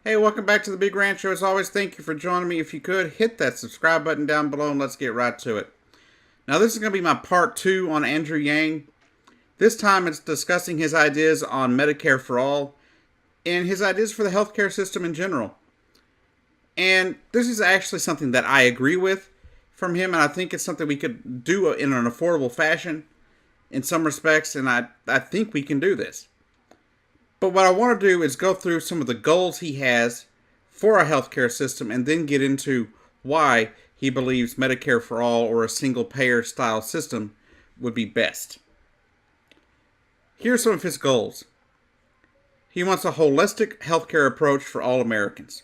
Hey, welcome back to the Big Rancho. As always, thank you for joining me. If you could, hit that subscribe button down below and let's get right to it. Now, this is going to be my part two on Andrew Yang. This time it's discussing his ideas on Medicare for all and his ideas for the healthcare system in general. And this is actually something that I agree with from him, and I think it's something we could do in an affordable fashion in some respects, and I think we can do this. But what I want to do is go through some of the goals he has for our healthcare system and then get into why he believes Medicare for all or a single payer style system would be best. Here are some of his goals. He wants a holistic healthcare approach for all Americans.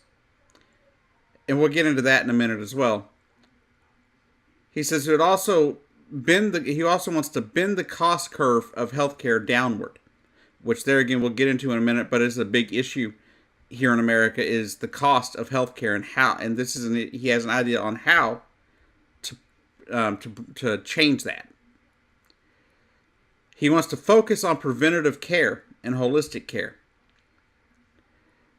And we'll get into that in a minute as well. He says he wants to bend the cost curve of healthcare downward, which there again we'll get into in a minute, but is a big issue here in America is the cost of healthcare and how. And he has an idea on how to change that. He wants to focus on preventative care and holistic care.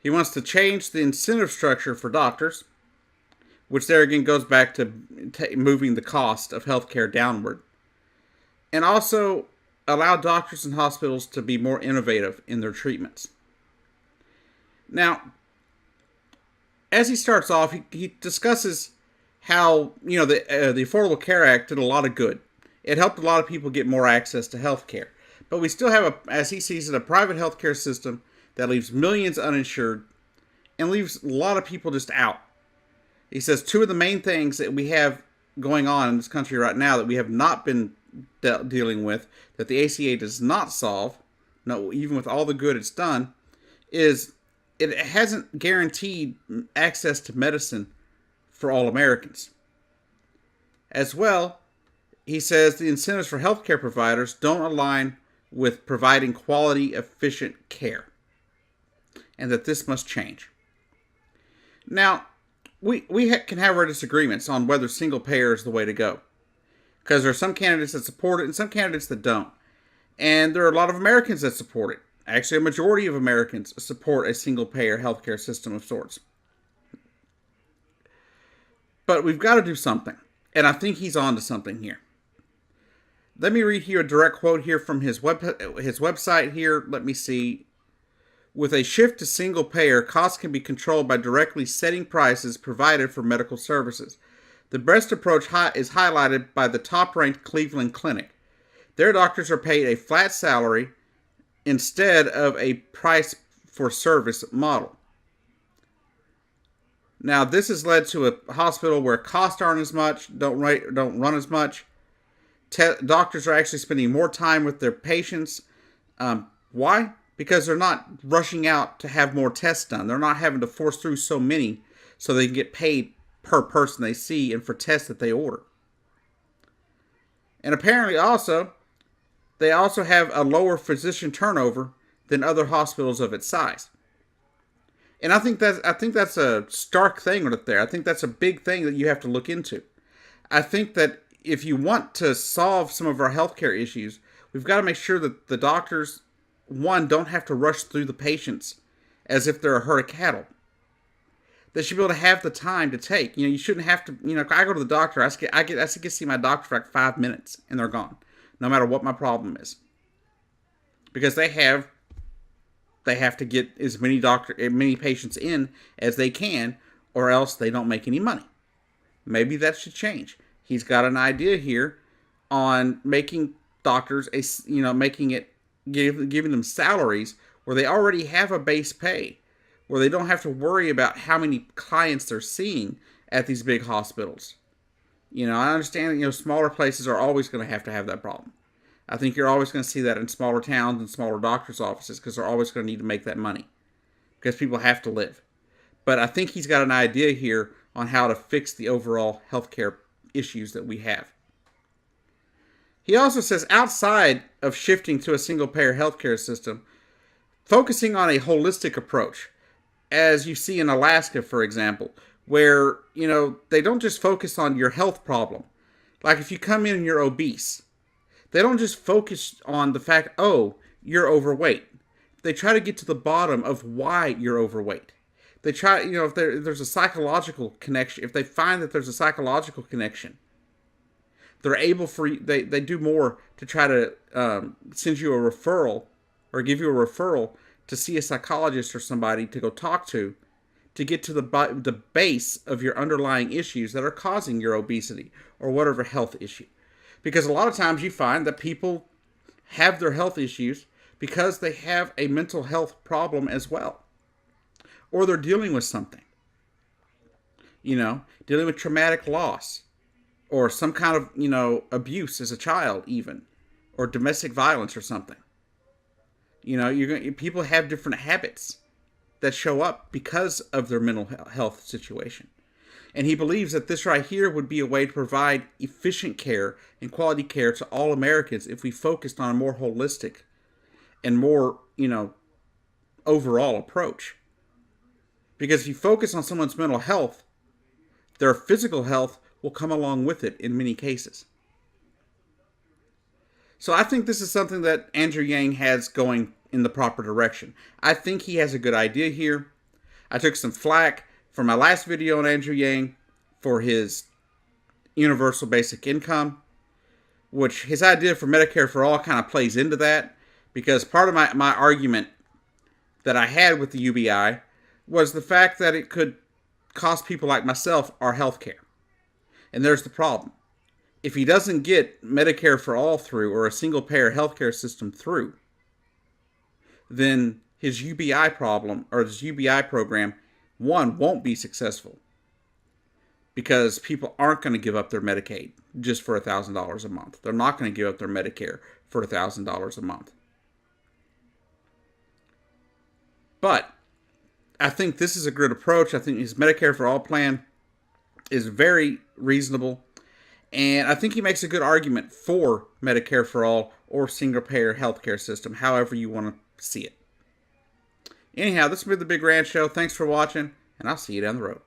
He wants to change the incentive structure for doctors, which there again goes back to moving the cost of healthcare downward, and also allow doctors and hospitals to be more innovative in their treatments. Now, as he starts off, he discusses how the Affordable Care Act did a lot of good. It helped a lot of people get more access to health care. But we still have, as he sees it, a private healthcare system that leaves millions uninsured and leaves a lot of people just out. He says two of the main things that we have going on in this country right now that we have not been dealing with, that the ACA does not solve, no, even with all the good it's done, is it hasn't guaranteed access to medicine for all Americans. As well, he says the incentives for healthcare providers don't align with providing quality, efficient care, and that this must change. Now, we can have our disagreements on whether single payer is the way to go, because there are some candidates that support it and some candidates that don't. And there are a lot of Americans that support it. Actually, a majority of Americans support a single payer healthcare system of sorts. But we've got to do something, and I think he's on to something here. Let me read here a direct quote here from his website here. Let me see. With a shift to single payer, costs can be controlled by directly setting prices provided for medical services. The best approach is highlighted by the top-ranked Cleveland Clinic. Their doctors are paid a flat salary instead of a price for service model. Now, this has led to a hospital where costs aren't as much, don't run as much. Doctors are actually spending more time with their patients. Why? Because they're not rushing out to have more tests done. They're not having to force through so many so they can get paid per person they see and for tests that they order. And apparently they also have a lower physician turnover than other hospitals of its size. And I think that's a stark thing right there. I think that's a big thing that you have to look into. I think that if you want to solve some of our healthcare issues, we've got to make sure that the doctors, one, don't have to rush through the patients as if they're a herd of cattle. They should be able to have the time to take. You shouldn't have to. I go to the doctor. I get to see my doctor for like 5 minutes, and they're gone, no matter what my problem is, because they have to get as many patients in as they can, or else they don't make any money. Maybe that should change. He's got an idea here on making doctors giving them salaries where they already have a base pay, where they don't have to worry about how many clients they're seeing at these big hospitals. I understand that, smaller places are always going to have that problem. I think you're always going to see that in smaller towns and smaller doctors' offices because they're always going to need to make that money because people have to live. But I think he's got an idea here on how to fix the overall healthcare issues that we have. He also says outside of shifting to a single-payer healthcare system, focusing on a holistic approach, as you see in Alaska, for example, where, they don't just focus on your health problem. Like if you come in and you're obese, they don't just focus on the fact, oh, you're overweight. They try to get to the bottom of why you're overweight. They try, if there's a psychological connection, if they find that there's a psychological connection, they're able they do more to try to send you a referral or give you a referral to see a psychologist or somebody to go talk to get to the base of your underlying issues that are causing your obesity or whatever health issue. Because a lot of times you find that people have their health issues because they have a mental health problem as well. Or they're dealing with something. Dealing with traumatic loss. Or some kind of, abuse as a child even. Or domestic violence or something. People have different habits that show up because of their mental health situation. And he believes that this right here would be a way to provide efficient care and quality care to all Americans if we focused on a more holistic and more, overall approach. Because if you focus on someone's mental health, their physical health will come along with it in many cases. So I think this is something that Andrew Yang has going in the proper direction. I think he has a good idea here. I took some flack for my last video on Andrew Yang for his universal basic income, which his idea for Medicare for All kind of plays into that, because part of my argument that I had with the UBI was the fact that it could cost people like myself our health care. And there's the problem. If he doesn't get Medicare for All through, or a single-payer healthcare system through, then his UBI problem, or his UBI program, won't be successful. Because people aren't going to give up their Medicaid just for $1,000 a month. They're not going to give up their Medicare for $1,000 a month. But I think this is a good approach. I think his Medicare for All plan is very reasonable. And I think he makes a good argument for Medicare for All or single-payer healthcare system, however you want to see it. Anyhow, this has been The Big Ranch Show. Thanks for watching, and I'll see you down the road.